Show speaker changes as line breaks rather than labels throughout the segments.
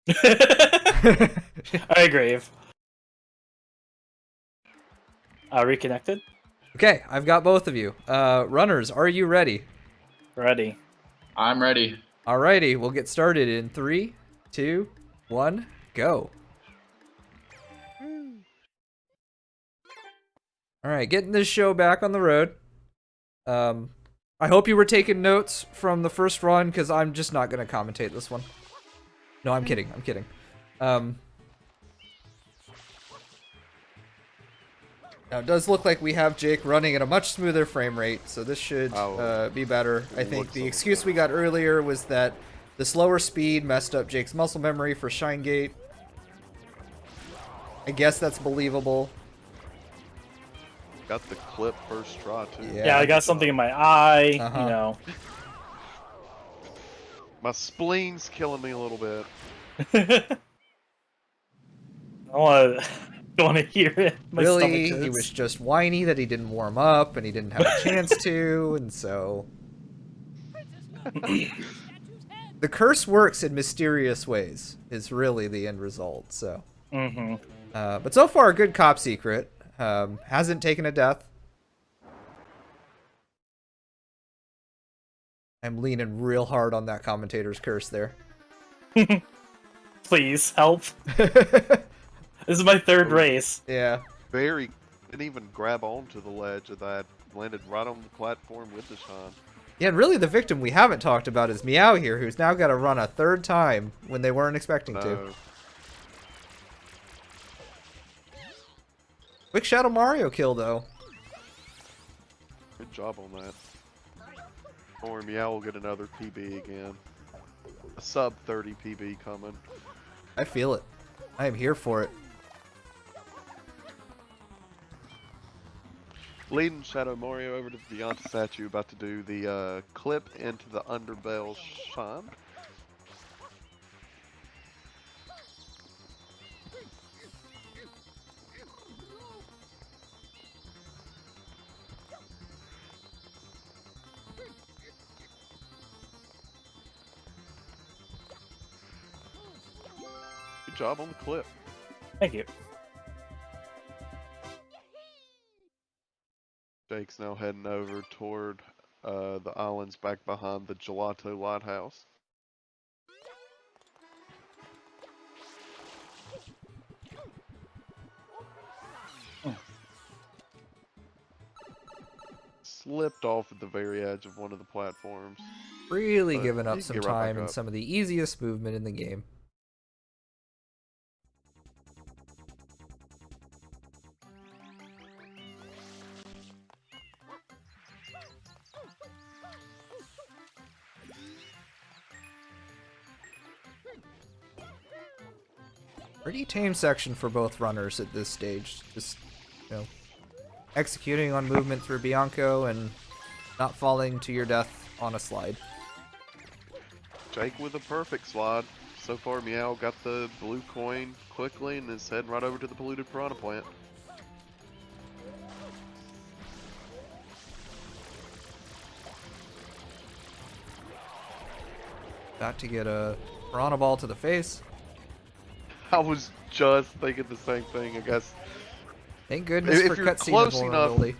I agree. Reconnected?
Okay, I've got both of you. Runners, are you ready?
Ready.
I'm ready.
Alrighty, we'll get started in 3, 2, 1, go. Alright, getting this show back on the road. I hope you were taking notes from the first run, because I'm just not going to commentate this one. No, I'm kidding, I'm kidding. Now, it does look like we have Jake running at a much smoother frame rate, so this should be better. I think the excuse we got earlier was that the slower speed messed up Jake's muscle memory for Shine Gate. I guess that's believable.
Got the clip first try, too.
Yeah, I got something in my eye, you know.
My spleen's killing me a little bit.
I don't want to hear it. My
Really,
stomach
he
hurts.
was just whiny that he didn't warm up and he didn't have a chance to, and so... The curse works in mysterious ways, is really the end result, so... But so far, a good cop secret. Hasn't taken a death. I'm leaning real hard on that commentator's curse there.
Please, help. This is my third race.
Yeah. Didn't even grab onto the ledge of that. Landed right on the platform with the shine.
Yeah, and really the victim we haven't talked about is Miaoo here, who's now got to run a third time when they weren't expecting to. Quick Shadow Mario kill, though.
Good job on that. Or Miaoo will get another PB again. A sub 30 PB coming.
I feel it. I am here for it.
Leading Shadow Mario over to the Beyonce statue, about to do the clip into the underbell shine. Good job on the clip.
Thank you.
Jake's now heading over toward the islands back behind the Gelato Lighthouse. Slipped off at the very edge of one of the platforms.
Really giving up some time and some of the easiest movement in the game. Pretty tame section for both runners at this stage. Just, you know, executing on movement through Bianco and not falling to your death on a slide.
Jake with a perfect slide. So far, Miaoo got the blue coin quickly and is heading right over to the polluted piranha plant.
Got to get a piranha ball to the face.
I was just thinking the same thing, I guess.
Thank goodness for cutscene vulnerability.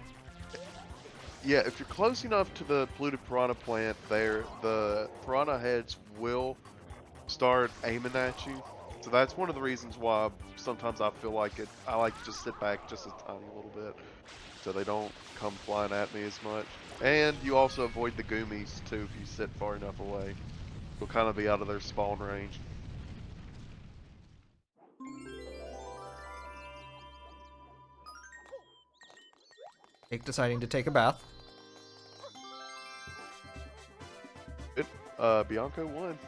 Yeah, if you're close enough to the polluted piranha plant there, the piranha heads will start aiming at you. So that's one of the reasons why sometimes I feel like I like to just sit back just a tiny little bit so they don't come flying at me as much. And you also avoid the goomies too if you sit far enough away. You'll kind of be out of their spawn range.
Jake deciding to take a bath.
Bianco won.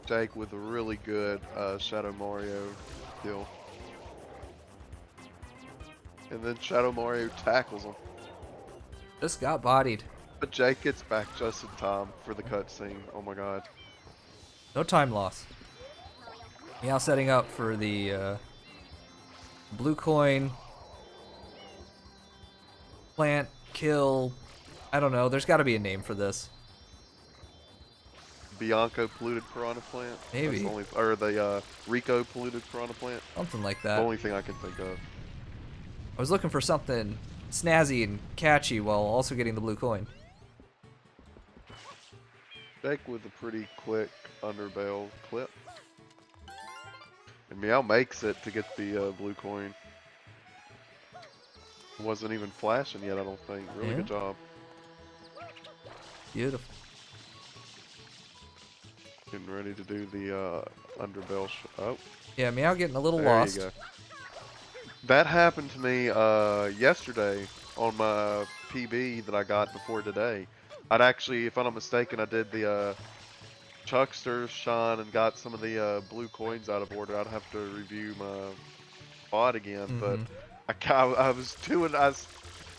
Jake with a really good Shadow Mario kill. And then Shadow Mario tackles him.
Just got bodied.
But Jake gets back just in time for the cutscene. Oh my god.
No time loss. Now setting up for the blue coin. Plant, kill. I don't know. There's got to be a name for this.
Bianco polluted piranha plant?
Maybe.
That's the only, or the Rico polluted piranha plant?
Something like
The
that.
only thing I can think of.
I was looking for something snazzy and catchy while also getting the blue coin.
Jake with a pretty quick underbell clip. And Miaoo makes it to get the blue coin. Wasn't even flashing yet, I don't think. Really good job.
Beautiful.
Getting ready to do the underbell. Oh,
Yeah, Miaoo getting a little
there
lost.
you go. That happened to me yesterday on my PB that I got before today. I'd actually, if I'm not mistaken, I did the Chuckster shine and got some of the blue coins out of order. I'd have to review my bot again, but I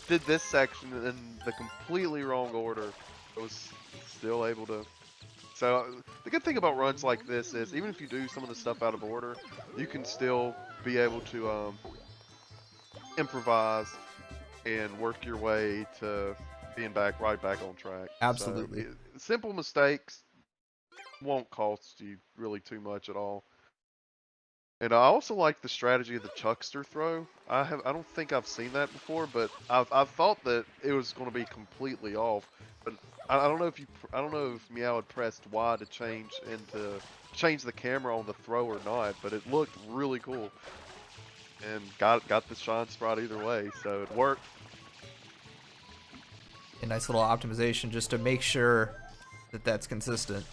did this section in the completely wrong order. I was still able to. So the good thing about runs like this is even if you do some of the stuff out of order, you can still be able to improvise and work your way to being right back on track.
Absolutely.
So, simple mistakes won't cost you really too much at all. And I also like the strategy of the Chuckster throw. I don't think I've seen that before, but I've thought that it was going to be completely off. But I don't know if Miaoo had pressed Y to change the camera on the throw or not. But it looked really cool, and got the shine spot either way, so it worked.
A nice little optimization just to make sure that that's consistent.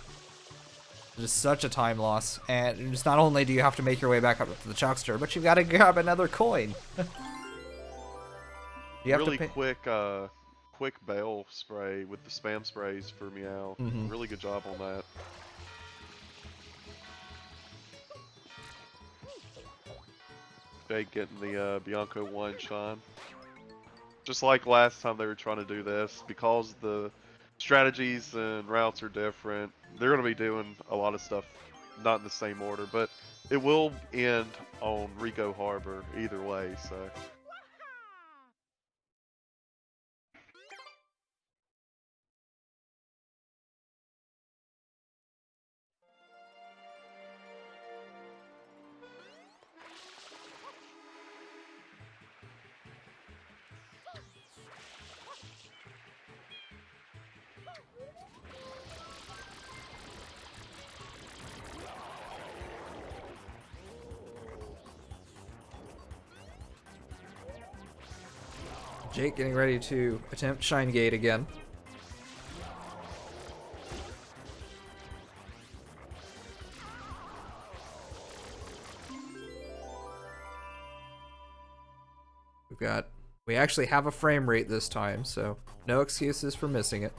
Just such a time loss, and just not only do you have to make your way back up to the Chuckster, but you've got to grab another coin. You have
Really
to pay
quick bail spray with the spam sprays for Miaoo. Really good job on that. Jake getting the Bianco 1 shine. Just like last time they were trying to do this, because the strategies and routes are different, they're going to be doing a lot of stuff not in the same order, but it will end on Rico Harbor either way, so.
Jake getting ready to attempt Shine Gate again. We actually have a frame rate this time, so no excuses for missing it.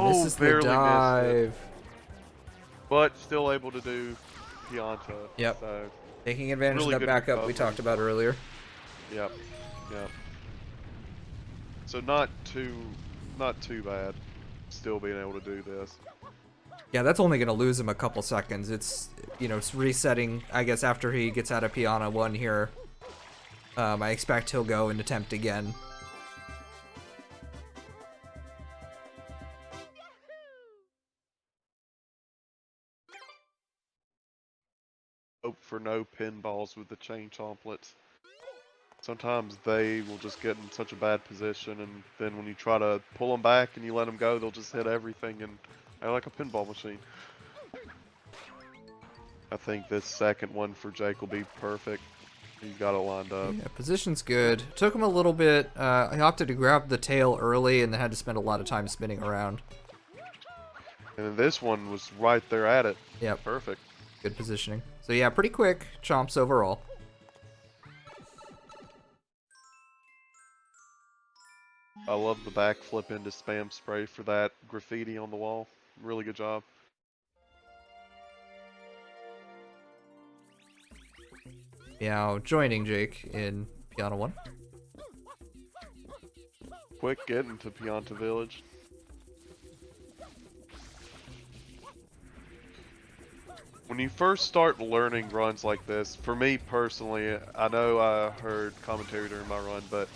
Misses the dive.
But still able to do Pianta.
Yep.
So
Taking advantage
really
of that
good
backup
recovery.
we talked about earlier.
Yep. So not too bad. Still being able to do this.
Yeah, that's only going to lose him a couple seconds. It's, it's resetting, I guess, after he gets out of Piana 1 here. I expect he'll go and attempt again.
Hope for no pinballs with the chain chomplets. Sometimes they will just get in such a bad position, and then when you try to pull them back and you let them go, they'll just hit everything, and they're like a pinball machine. I think this second one for Jake will be perfect. He's got it lined up.
Yeah, position's good. Took him a little bit. He opted to grab the tail early and then had to spend a lot of time spinning around.
And then this one was right there at it.
Yep.
Perfect.
Good positioning. So yeah, pretty quick chomps overall.
I love the backflip into spam spray for that graffiti on the wall. Really good job.
Miaoo joining Jake in Piano 1.
Quick getting to Pianta Village. When you first start learning runs like this, for me personally, I know I heard commentary during my run, but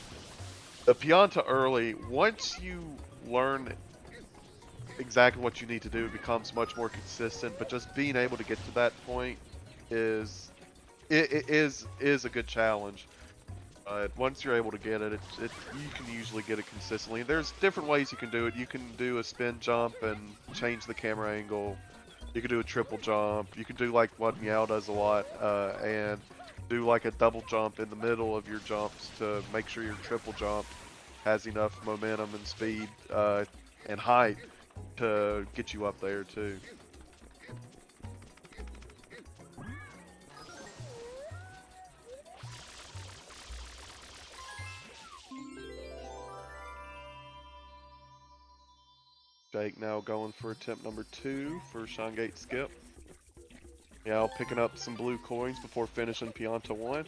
the Pianta early, once you learn exactly what you need to do, it becomes much more consistent, but just being able to get to that point is a good challenge. Once you're able to get it, you can usually get it consistently. There's different ways you can do it. You can do a spin jump and change the camera angle. You can do a triple jump. You can do like what Miaoo does a lot, and do like a double jump in the middle of your jumps to make sure your triple jump has enough momentum and speed and height to get you up there too. Jake now going for attempt number 2 for Shine Gate skip. Miaoo picking up some blue coins before finishing Pianta 1.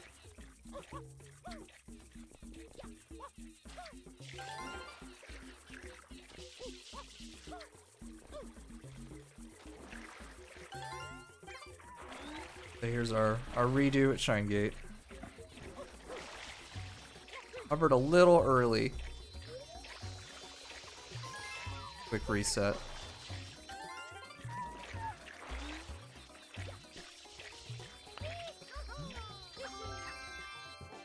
So here's our redo at Shine Gate. Hovered a little early. Quick reset.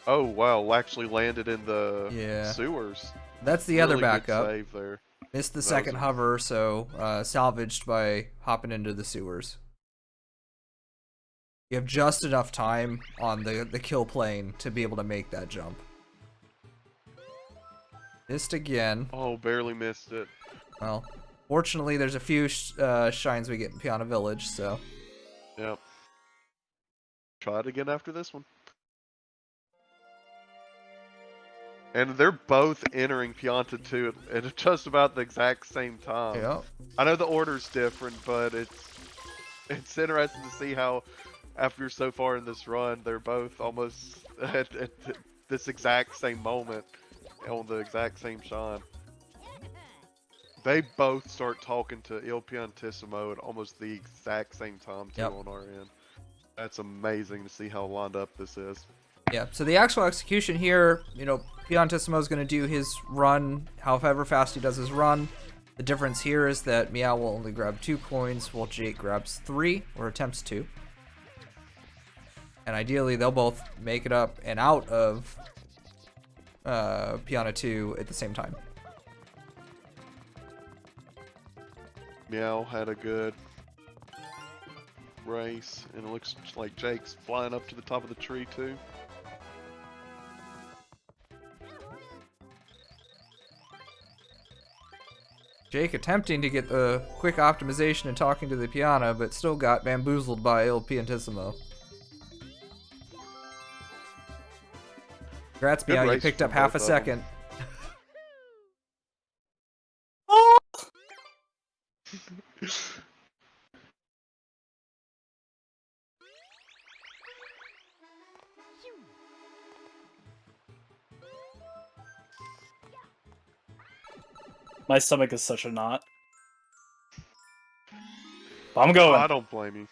Oh wow, actually landed in the sewers.
That's the
Really
other
good
backup.
save there.
Missed the second hover, so salvaged by hopping into the sewers. You have just enough time on the kill plane to be able to make that jump. Missed again.
Oh, barely missed it.
Well, fortunately, there's a few shines we get in Piana Village, so.
Yep. Try it again after this one. And they're both entering Pianta 2 at just about the exact same time.
Yep.
I know the order's different, but it's interesting to see how, after so far in this run, they're both almost at this exact same moment on the exact same shine. They both start talking to Il Piantissimo at almost the exact same time too on our end. That's amazing to see how lined up this is.
Yeah, so the actual execution here, you know, Piantissimo is going to do his run however fast he does his run. The difference here is that Miaoo will only grab 2 coins while Jake grabs 3, or attempts to. And ideally, they'll both make it up and out of Piana 2 at the same time.
Miaoo had a good race, and it looks like Jake's flying up to the top of the tree too.
Jake attempting to get the quick optimization and talking to the Piana, but still got bamboozled by Il Piantissimo. Congrats, Miaoo, you picked up half a second.
My stomach is such a knot. I'm going.
I don't blame you.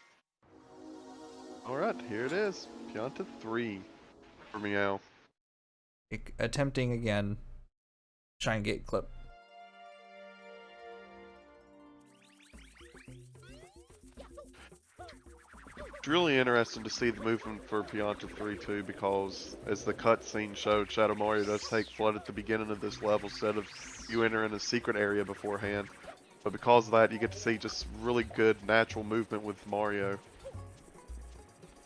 Alright, here it is. Pianta 3 for Miaoo.
Attempting again. Shine Gate clip.
It's really interesting to see the movement for Pianta 3 too, because as the cutscene showed, Shadow Mario does take Flood at the beginning of this level instead of you entering a secret area beforehand. But because of that, you get to see just really good natural movement with Mario.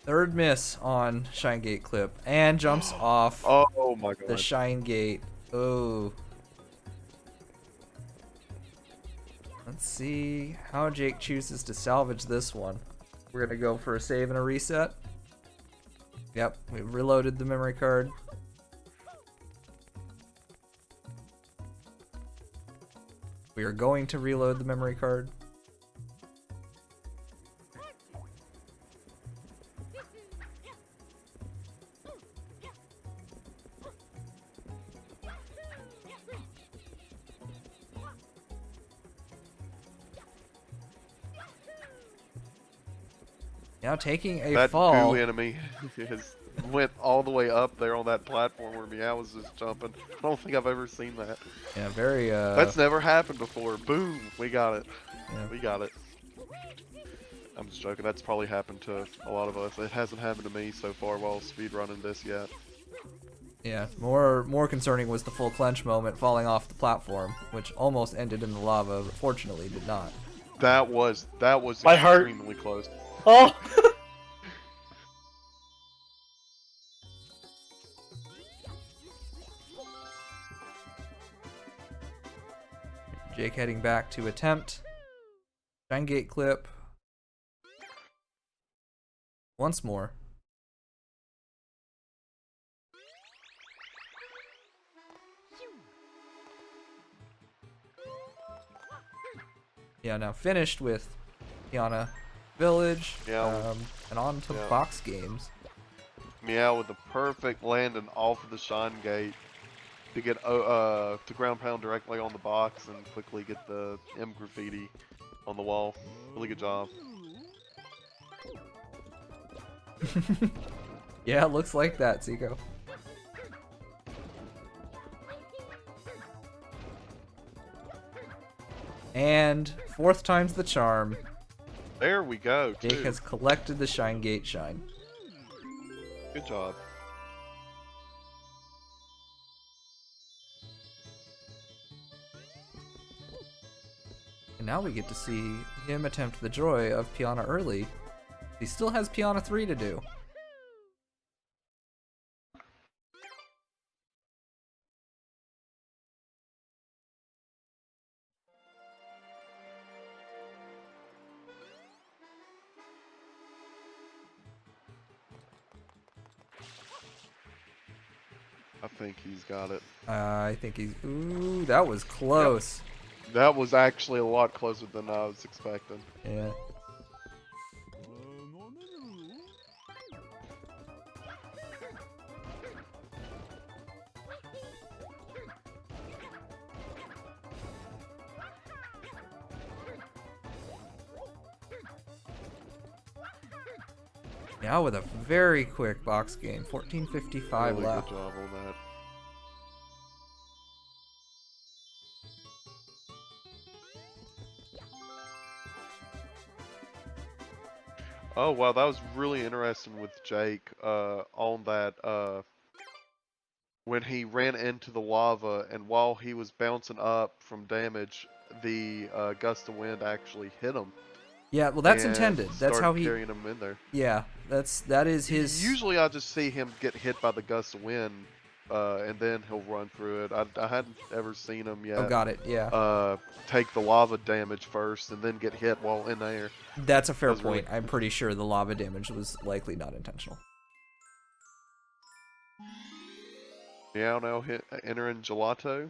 Third miss on Shine Gate clip, and jumps off
oh my god.
the Shine Gate. Oh. Let's see how Jake chooses to salvage this one. We're gonna go for a save and a reset. Yep, we reloaded the memory card. We are going to reload the memory card. Now taking a
that
fall.
goo enemy has went all the way up there on that platform where Miaoo was just jumping. I don't think I've ever seen that.
Yeah, very
That's never happened before. Boom, we got it.
Yeah.
We got it. I'm just joking. That's probably happened to a lot of us. It hasn't happened to me so far while speedrunning this yet.
Yeah, more concerning was the full clench moment falling off the platform, which almost ended in the lava, but fortunately did not.
That was
My heart.
extremely close.
Oh!
Jake heading back to attempt. Shine Gate clip. Once more. Yeah, now finished with Tiana Village,
Yeah.
and on to
Yeah.
box games.
Miaoo with the perfect landing off of the Shine Gate to get to ground pound directly on the box and quickly get the M graffiti on the wall. Really good job.
Yeah, it looks like that, Zico. And fourth time's the charm.
There we go.
Jake
Too.
has collected the Shine Gate shine.
Good job.
And now we get to see him attempt the joy of Piana early. He still has Piana 3 to do.
I think he's got it.
I think he's... Ooh, that was close.
That was actually a lot closer than I was expecting.
Yeah. Now with a very quick box game, 14:55
Really
left.
good job on that. Oh wow, that was really interesting with Jake on that when he ran into the lava and while he was bouncing up from damage, the gust of wind actually hit him.
Yeah, well that's
and
intended. That's how
started
he...
carrying him in there.
Yeah, that is his...
Usually I just see him get hit by the gust of wind and then he'll run through it. I hadn't ever seen him yet.
Oh, got it, yeah.
Take the lava damage first and then get hit while in the air.
That's a fair
That was
point.
really-
I'm pretty sure the lava damage was likely not intentional.
Miaoo now entering Gelato,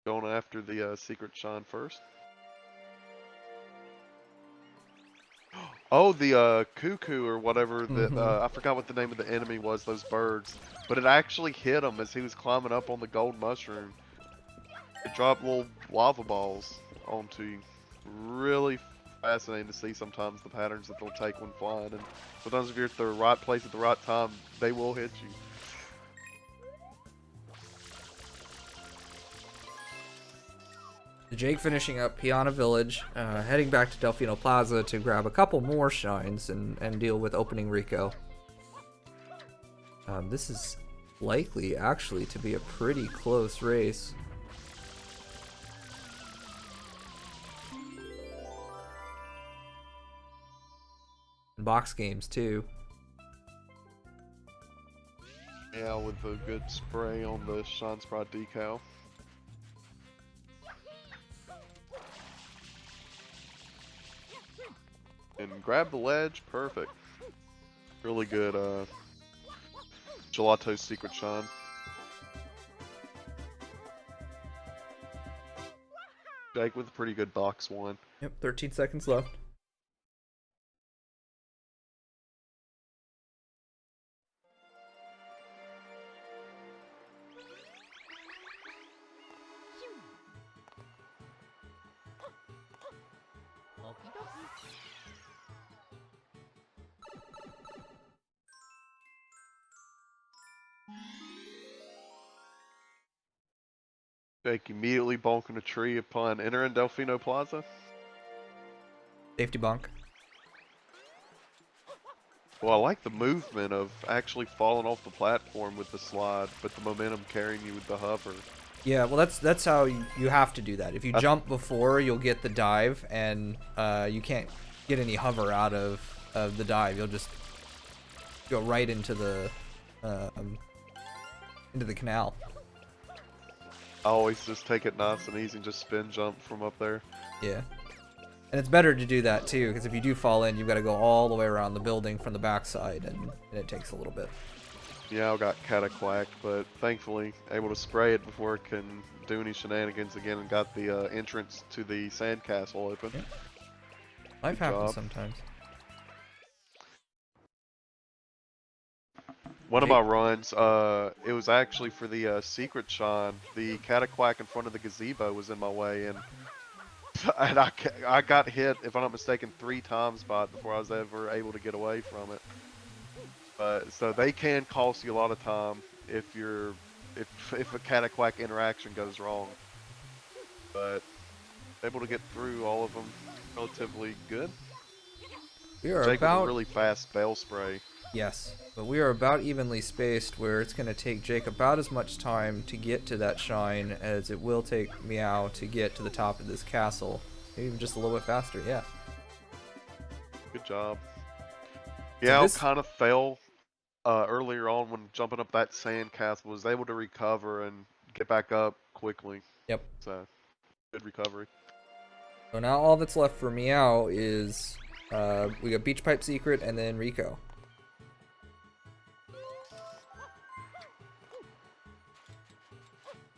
going after the secret shine first. Oh, the cuckoo or whatever that I forgot what the name of the enemy was. Those birds, but it actually hit him as he was climbing up on the gold mushroom. It dropped little lava balls onto you. Really fascinating to see sometimes the patterns that they'll take when flying, and sometimes if you're at the right place at the right time, they will hit you.
Jake finishing up Piana Village, heading back to Delfino Plaza to grab a couple more shines and deal with opening Rico. This is likely actually to be a pretty close race. Box games too.
Yeah, with a good spray on the Shine Sprite decal. And grab the ledge, perfect. Really good Gelato Secret Shine. Jake with a pretty good box one.
Yep, 13 seconds left.
Jake immediately bonking a tree upon entering Delfino Plaza.
Safety bonk.
Well, I like the movement of actually falling off the platform with the slide, but the momentum carrying you with the hover.
Yeah, well, that's how you have to do that. If you jump before, you'll get the dive, and you can't get any hover out of the dive. You'll just go right into the canal.
I always just take it nice and easy and just spin jump from up there.
Yeah. And it's better to do that too, because if you do fall in, you've got to go all the way around the building from the backside, and it takes a little bit.
Yeah, I got cataquacked, but thankfully able to spray it before it can do any shenanigans again, and got the entrance to the sandcastle open.
Yeah. Life happens sometimes.
One of my runs, it was actually for the secret shine. The cataquack in front of the gazebo was in my way, and I got hit, if I'm not mistaken, 3 times by it before I was ever able to get away from it. So they can cost you a lot of time if a cataquack interaction goes wrong. But able to get through all of them relatively good.
We are
Jake with
about
a really fast bell spray.
Yes, but we are about evenly spaced, where it's going to take Jake about as much time to get to that shine as it will take Miaoo to get to the top of this castle. Maybe even just a little bit faster, yeah.
Good job.
So
Yeah,
this...
I kind of fell earlier on when jumping up that sand castle. Was able to recover and get back up quickly.
Yep.
So, good recovery.
So now all that's left for Miaoo is we got Beach Pipe Secret and then Rico.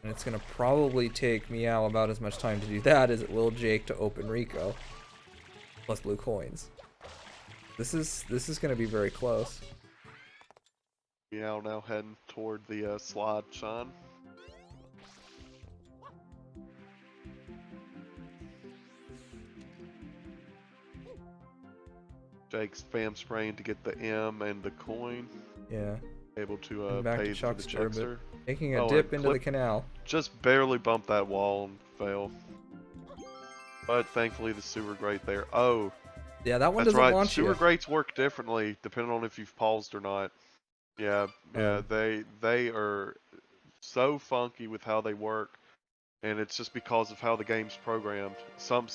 And it's going to probably take Miaoo about as much time to do that as it will Jake to open Rico. Plus blue coins. This is going to be very close.
Miaoo now heading toward the slide shine. Jake's spam spraying to get the M and the coin.
Yeah.
Able to
back
pay
to
for the Chuckster.
Taking a dip into the canal.
Just barely bumped that wall and fell. But thankfully the sewer grate there. Oh.
Yeah, that one
that's
doesn't
right.
launch
Sewer
you.
grates work differently depending on if you've paused or not. Yeah, they are so funky with how they work, and it's just because of how the game's programmed. Some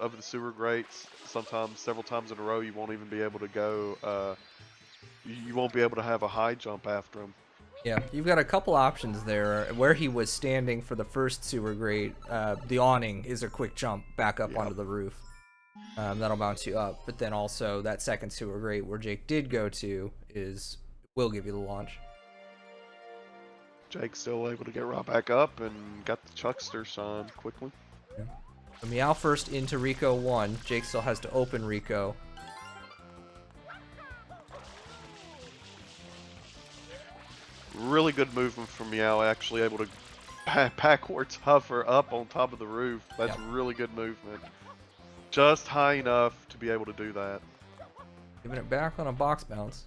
of the sewer grates, sometimes several times in a row, you won't even be able to go. You won't be able to have a high jump after them.
Yeah, you've got a couple options there. Where he was standing for the first sewer grate, the awning is a quick jump back up onto the roof. That'll bounce you up. But then also that second sewer grate where Jake did go to will give you the launch.
Jake's still able to get right back up and got the Chuckster shine quickly.
Yeah. So Miaoo first into Rico 1. Jake still has to open Rico.
Really good movement from Miaoo, actually able to backwards hover up on top of the roof. That's really good movement. Just high enough to be able to do that.
Giving it back on a box bounce.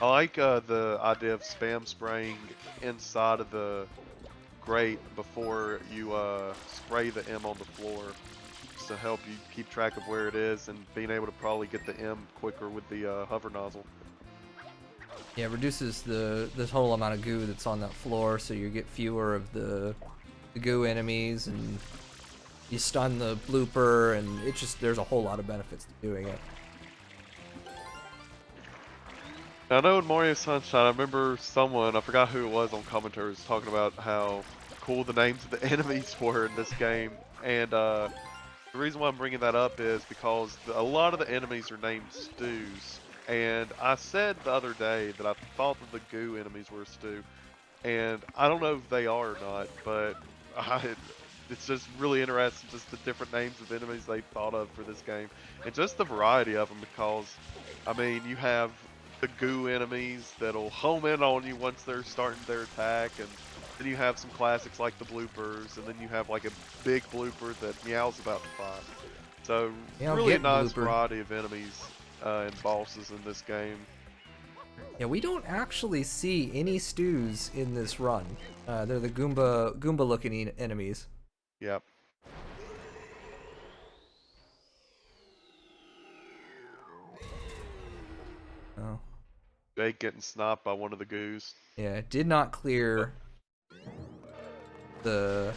I like the idea of spam spraying inside of the grate before you spray the M on the floor, just to help you keep track of where it is and being able to probably get the M quicker with the hover nozzle.
Yeah, it reduces the total amount of goo that's on that floor, so you get fewer of the goo enemies, and you stun the blooper, and there's a whole lot of benefits to doing it.
I know in Mario Sunshine, I remember someone, I forgot who it was on commentary, was talking about how cool the names of the enemies were in this game. And the reason why I'm bringing that up is because a lot of the enemies are named stews. And I said the other day that I thought that the goo enemies were a stew. and I don't know if they are or not, but it's just really interesting just the different names of enemies they thought of for this game, and just the variety of them. Because, I mean, you have the goo enemies that'll home in on you once they're starting their attack, and then you have some classics like the bloopers, and then you have like a big blooper that Meow's about to fight. So
Yeah,
really a nice
bloopered.
variety of enemies and bosses in this game.
Yeah, we don't actually see any stews in this run. They're the Goomba-looking enemies.
Yep.
Oh.
Jake getting sniped by one of the goos.
Yeah, did not clear the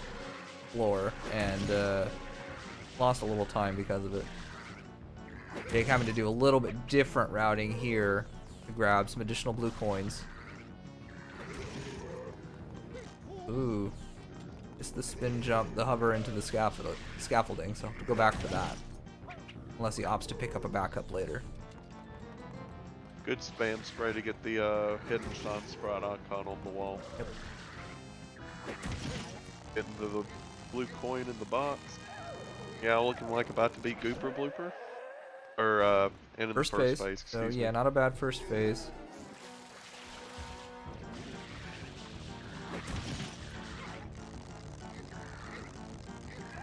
floor and lost a little time because of it. Jake having to do a little bit different routing here to grab some additional blue coins. Ooh. Just the spin jump, the hover into the scaffolding, so I'll have to go back for that. Unless he opts to pick up a backup later.
Good spam spray to get the hidden shine sprite icon on the wall.
Yep.
Getting the blue coin in the box. Yeah, looking like about to be Gooper Blooper. Or, in the first phase,
So
excuse
yeah,
me.
not a bad first phase.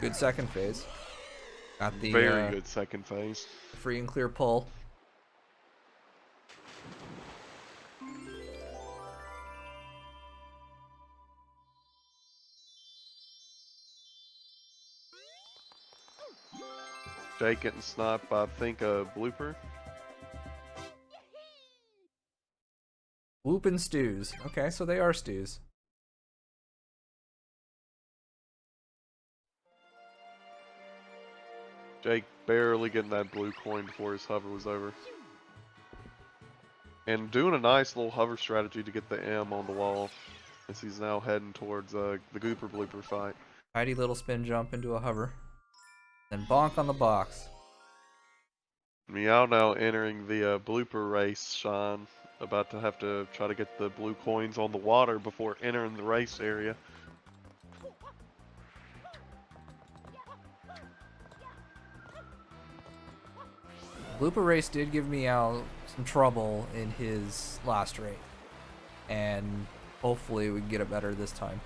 Good second phase. Got the
Very good second phase.
free and clear pull.
Jake getting sniped by, I think, a blooper.
Whoop and stews. Okay, so they are stews.
Jake barely getting that blue coin before his hover was over. And doing a nice little hover strategy to get the M on the wall, as he's now heading towards the Gooper Blooper fight.
Tidy little spin jump into a hover. Then bonk on the box.
Miaoo now entering the blooper race, Sean. About to have to try to get the blue coins on the water before entering the race area.
Blooper race did give Miaoo some trouble in his last rate. And hopefully we can get it better this time.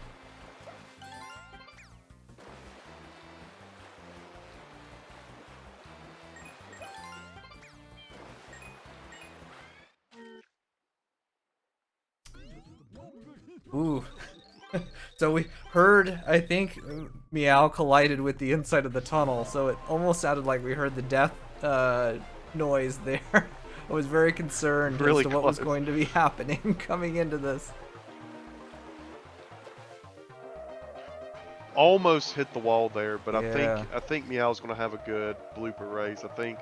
Ooh. So we heard, I think, Miaoo collided with the inside of the tunnel, so it almost sounded like we heard the death noise there. I was very concerned
Really
as to what was
close.
going to be happening coming into this.
Almost hit the wall there, but
Yeah.
I think Meow's gonna have a good blooper race. I think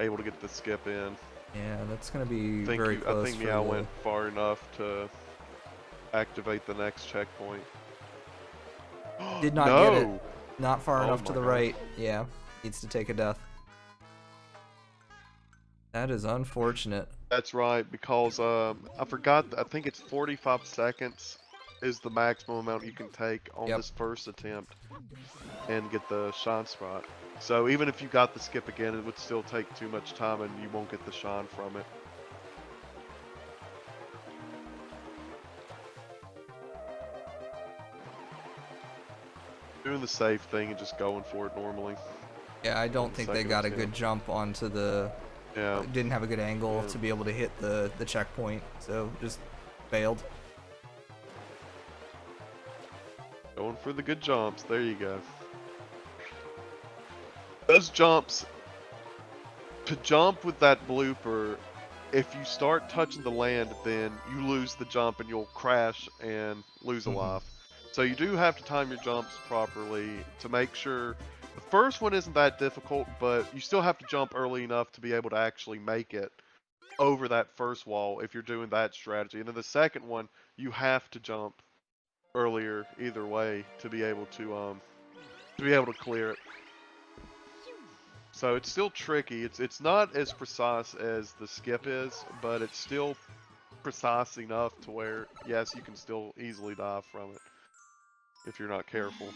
able to get the skip in.
Yeah, that's going to be
I think,
very close.
I think
for
Miaoo
the-
went far enough to activate the next checkpoint.
Did not
no!
get it. Not far
Oh
enough to
my
the
God.
right. Yeah, needs to take a death. That is unfortunate.
That's right, because I forgot. I think it's 45 seconds is the maximum amount you can take on
Yep.
this first attempt and get the shine spot. So even if you got the skip again, it would still take too much time and you won't get the shine from it. Doing the safe thing and just going for it normally.
Yeah, I don't
the
think they
second
got a
attempt.
good jump onto the.
Yeah.
Didn't have a good angle
Yeah.
to be able to hit the checkpoint, so just failed.
Going for the good jumps. There you go. Those jumps, to jump with that blooper, if you start touching the land, then you lose the jump and you'll crash and lose a
Mhm.
life. So you do have to time your jumps properly to make sure. The first one isn't that difficult, but you still have to jump early enough to be able to actually make it over that first wall if you're doing that strategy. And then the second one, you have to jump earlier either way to be able to clear it. So it's still tricky. It's not as precise as the skip is, but it's still precise enough to where, yes, you can still easily die from it if you're not careful.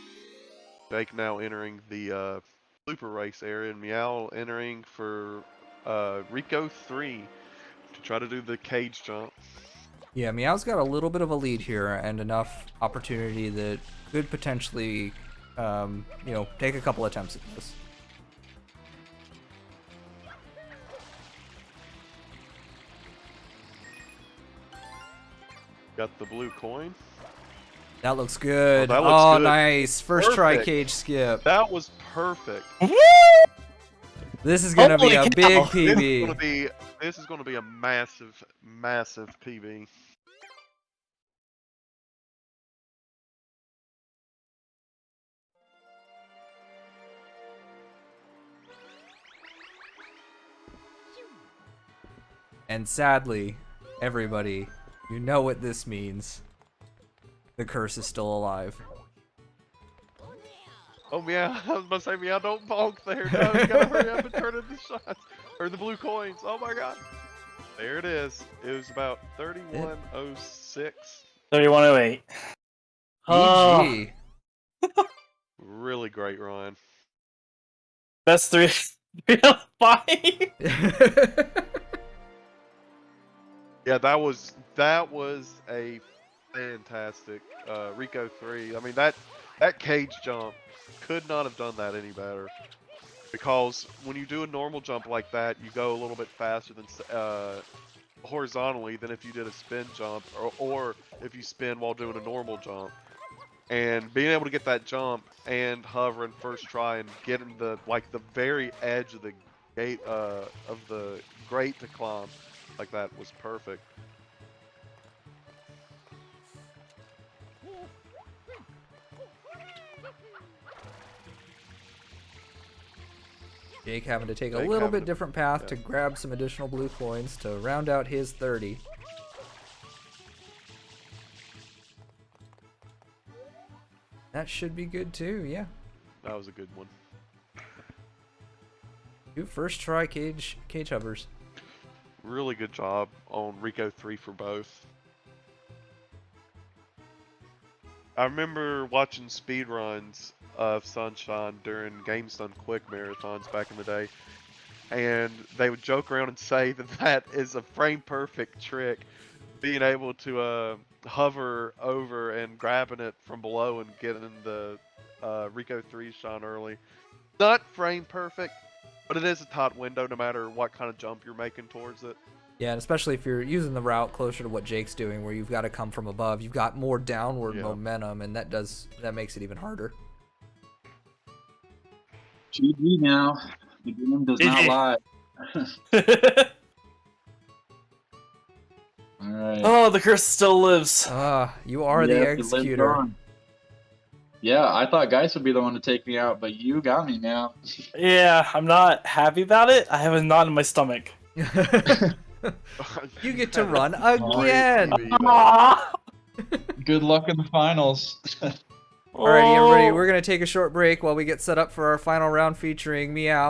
Jake now entering the blooper race area, and Miaoo entering for Rico 3 to try to do the cage jump.
Yeah, Meow's got a little bit of a lead here and enough opportunity that could potentially, take a couple attempts at this.
Got the blue coin.
That looks good.
Oh, that looks good.
Nice. First try
Perfect.
cage skip.
That was perfect.
This is gonna be
Holy
a
cow.
big PB.
This is gonna be a massive, massive PB.
And sadly, everybody, you know what this means. The curse is still alive.
Oh yeah, I was about to say, Meow, don't bonk there. No, you gotta hurry up and turn in the shots. Or the blue coins. Oh my god. There it is. It was about 3106.
3108.
GG.
Really great run.
Best 3 out of 5.
Yeah, that was a fantastic Rico 3. I mean that cage jump could not have done that any better. Because when you do a normal jump like that, you go a little bit faster than horizontally than if you did a spin jump, or if you spin while doing a normal jump. And being able to get that jump and hover in first try and get in the very edge of the gate of the grate to climb like that was perfect.
Jake having to take a
Jake
little
having
bit
to-
different path
yeah.
to grab some additional blue coins to round out his 30. That should be good too, yeah.
That was a good one.
2 first try cage hovers.
Really good job on Rico 3 for both. I remember watching speedruns of Sunshine during GameStone Quick Marathons back in the day, and they would joke around and say that that is a frame perfect trick, being able to hover over and grabbing it from below and getting the Rico 3 shine early. Not frame perfect, but it is a tight window no matter what kind of jump you're making towards it.
Yeah, and especially if you're using the route closer to what Jake's doing, where you've got to come from above, you've got more downward
Yeah.
momentum, and that makes it even harder.
GG now. The game does not
GG.
lie. Alright.
Oh, the curse still lives.
You are the
Yep, it lives
executor.
on. Yeah, I thought Geis would be the one to take me out, but you got me now.
Yeah, I'm not happy about it. I have a knot in my stomach.
You get to run
Great
again.
PB, though.
Ah!
Good luck in the finals.
Alrighty, everybody,
Oh.
we're gonna take a short break while we get set up for our final round featuring Miaoo.